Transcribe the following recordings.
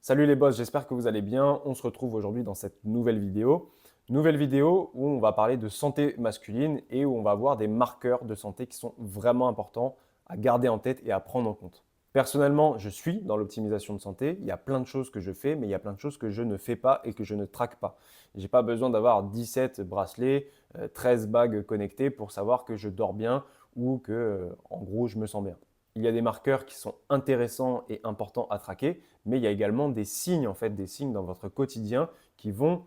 Salut les boss, j'espère que vous allez bien. On se retrouve aujourd'hui dans cette nouvelle vidéo. Nouvelle vidéo où on va parler de santé masculine et où on va voir des marqueurs de santé qui sont vraiment importants à garder en tête et à prendre en compte. Personnellement, je suis dans l'optimisation de santé. Il y a plein de choses que je fais, mais il y a plein de choses que je ne fais pas et que je ne traque pas. Je n'ai pas besoin d'avoir 17 bracelets, 13 bagues connectées pour savoir que je dors bien ou que, en gros, je me sens bien. Il y a des marqueurs qui sont intéressants et importants à traquer, mais il y a également des signes, des signes dans votre quotidien qui vont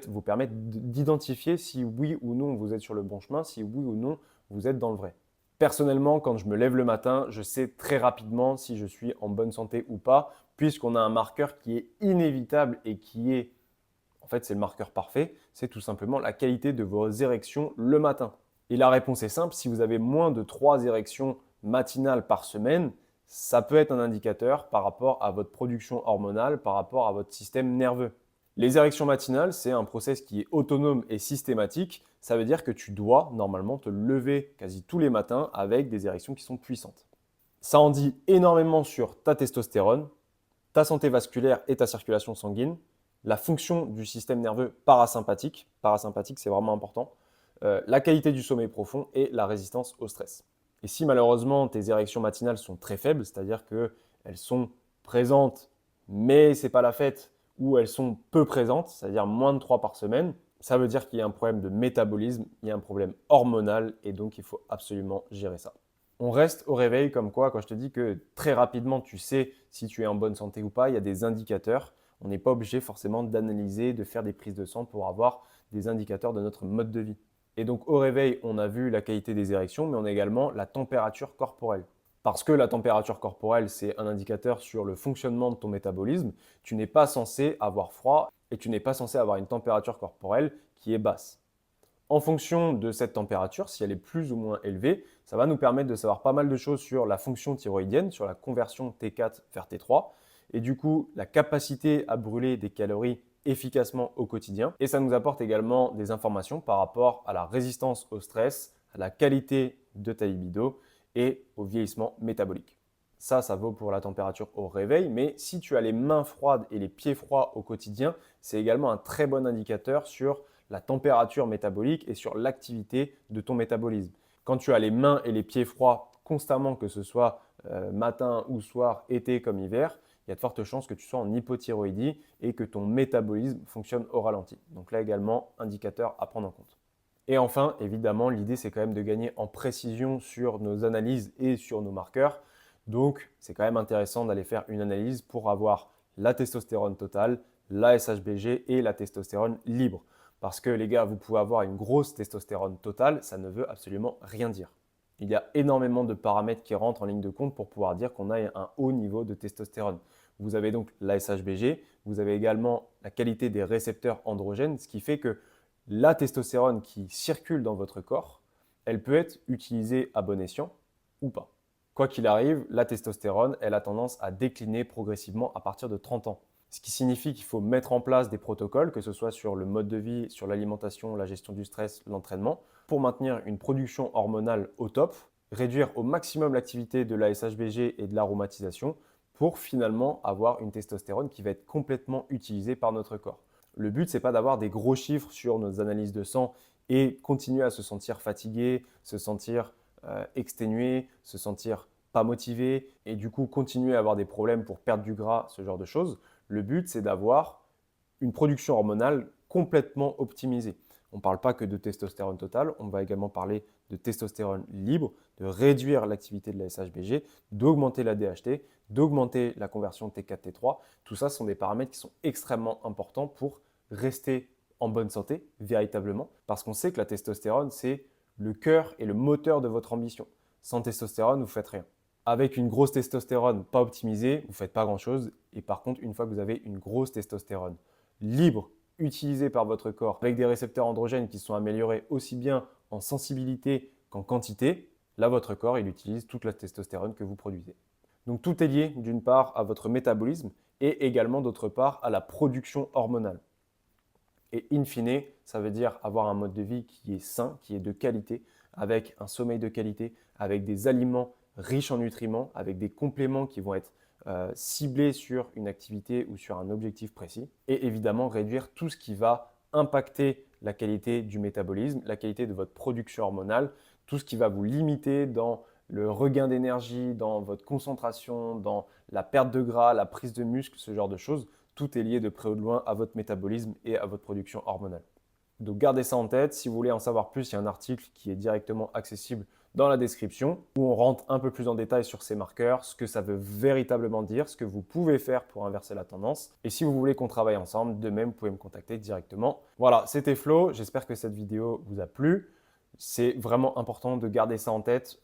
vous permettre d'identifier si oui ou non vous êtes sur le bon chemin, si oui ou non vous êtes dans le vrai. Personnellement, quand je me lève le matin, je sais très rapidement si je suis en bonne santé ou pas, puisqu'on a un marqueur qui est inévitable et qui est, c'est le marqueur parfait, c'est tout simplement la qualité de vos érections le matin. Et la réponse est simple, si vous avez moins de 3 érections matinales par semaine, ça peut être un indicateur par rapport à votre production hormonale, par rapport à votre système nerveux. Les érections matinales, c'est un process qui est autonome et systématique. Ça veut dire que tu dois normalement te lever quasi tous les matins avec des érections qui sont puissantes. Ça en dit énormément sur ta testostérone, ta santé vasculaire et ta circulation sanguine, la fonction du système nerveux parasympathique, parasympathique c'est vraiment important, la qualité du sommeil profond et la résistance au stress. Et si malheureusement tes érections matinales sont très faibles, c'est-à-dire qu'elles sont présentes mais ce n'est pas la fête, ou elles sont peu présentes, c'est-à-dire moins de 3 par semaine, ça veut dire qu'il y a un problème de métabolisme, il y a un problème hormonal et donc il faut absolument gérer ça. On reste au réveil comme quoi, quand je te dis que très rapidement tu sais si tu es en bonne santé ou pas, il y a des indicateurs. On n'est pas obligé forcément d'analyser, de faire des prises de sang pour avoir des indicateurs de notre mode de vie. Et donc au réveil, on a vu la qualité des érections, mais on a également la température corporelle. Parce que la température corporelle, c'est un indicateur sur le fonctionnement de ton métabolisme, tu n'es pas censé avoir froid et tu n'es pas censé avoir une température corporelle qui est basse. En fonction de cette température, si elle est plus ou moins élevée, ça va nous permettre de savoir pas mal de choses sur la fonction thyroïdienne, sur la conversion T4 vers T3, et du coup la capacité à brûler des calories efficacement au quotidien. Et ça nous apporte également des informations par rapport à la résistance au stress, à la qualité de ta libido et au vieillissement métabolique. Ça vaut pour la température au réveil, mais si tu as les mains froides et les pieds froids au quotidien, c'est également un très bon indicateur sur la température métabolique et sur l'activité de ton métabolisme. Quand tu as les mains et les pieds froids constamment, que ce soit matin ou soir, été comme hiver, il y a de fortes chances que tu sois en hypothyroïdie et que ton métabolisme fonctionne au ralenti. Donc là également, indicateur à prendre en compte. Et enfin, évidemment, l'idée c'est quand même de gagner en précision sur nos analyses et sur nos marqueurs. Donc, c'est quand même intéressant d'aller faire une analyse pour avoir la testostérone totale, la SHBG et la testostérone libre. Parce que les gars, vous pouvez avoir une grosse testostérone totale, ça ne veut absolument rien dire. Il y a énormément de paramètres qui rentrent en ligne de compte pour pouvoir dire qu'on a un haut niveau de testostérone. Vous avez donc la SHBG, vous avez également la qualité des récepteurs androgènes, ce qui fait que la testostérone qui circule dans votre corps, elle peut être utilisée à bon escient ou pas. Quoi qu'il arrive, la testostérone, elle a tendance à décliner progressivement à partir de 30 ans. Ce qui signifie qu'il faut mettre en place des protocoles, que ce soit sur le mode de vie, sur l'alimentation, la gestion du stress, l'entraînement, pour maintenir une production hormonale au top, réduire au maximum l'activité de la SHBG et de l'aromatisation, pour finalement avoir une testostérone qui va être complètement utilisée par notre corps. Le but, c'est pas d'avoir des gros chiffres sur nos analyses de sang et continuer à se sentir fatigué, se sentir exténué, se sentir pas motivé et du coup continuer à avoir des problèmes pour perdre du gras, ce genre de choses. Le but, c'est d'avoir une production hormonale complètement optimisée. On ne parle pas que de testostérone totale, on va également parler de testostérone libre, de réduire l'activité de la SHBG, d'augmenter la DHT, d'augmenter la conversion T4-T3. Tout ça sont des paramètres qui sont extrêmement importants pour rester en bonne santé, véritablement, parce qu'on sait que la testostérone, c'est le cœur et le moteur de votre ambition. Sans testostérone, vous ne faites rien. Avec une grosse testostérone pas optimisée, vous ne faites pas grand-chose. Et par contre, une fois que vous avez une grosse testostérone libre, utilisée par votre corps, avec des récepteurs androgènes qui sont améliorés aussi bien en sensibilité qu'en quantité, là, votre corps, il utilise toute la testostérone que vous produisez. Donc tout est lié d'une part à votre métabolisme et également d'autre part à la production hormonale. Et in fine, ça veut dire avoir un mode de vie qui est sain, qui est de qualité, avec un sommeil de qualité, avec des aliments riches en nutriments, avec des compléments qui vont être cibler sur une activité ou sur un objectif précis. Et évidemment, réduire tout ce qui va impacter la qualité du métabolisme, la qualité de votre production hormonale, tout ce qui va vous limiter dans le regain d'énergie, dans votre concentration, dans la perte de gras, la prise de muscle, ce genre de choses. Tout est lié de près ou de loin à votre métabolisme et à votre production hormonale. Donc gardez ça en tête. Si vous voulez en savoir plus, il y a un article qui est directement accessible dans la description où on rentre un peu plus en détail sur ces marqueurs, ce que ça veut véritablement dire, ce que vous pouvez faire pour inverser la tendance. Et si vous voulez qu'on travaille ensemble, de même, vous pouvez me contacter directement. Voilà, c'était Flo. J'espère que cette vidéo vous a plu. C'est vraiment important de garder ça en tête.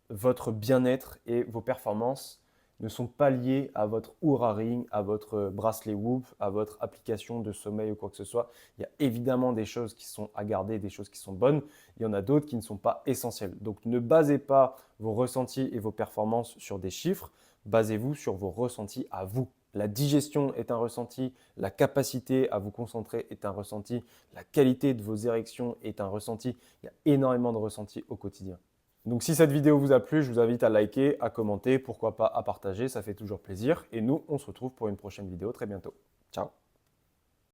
Votre bien-être et vos performances ne sont pas liés à votre Oura Ring, à votre bracelet Whoop, à votre application de sommeil ou quoi que ce soit. Il y a évidemment des choses qui sont à garder, des choses qui sont bonnes. Il y en a d'autres qui ne sont pas essentielles. Donc ne basez pas vos ressentis et vos performances sur des chiffres. Basez-vous sur vos ressentis à vous. La digestion est un ressenti, la capacité à vous concentrer est un ressenti, la qualité de vos érections est un ressenti. Il y a énormément de ressentis au quotidien. Donc si cette vidéo vous a plu, je vous invite à liker, à commenter, pourquoi pas à partager, ça fait toujours plaisir. Et nous, on se retrouve pour une prochaine vidéo très bientôt. Ciao!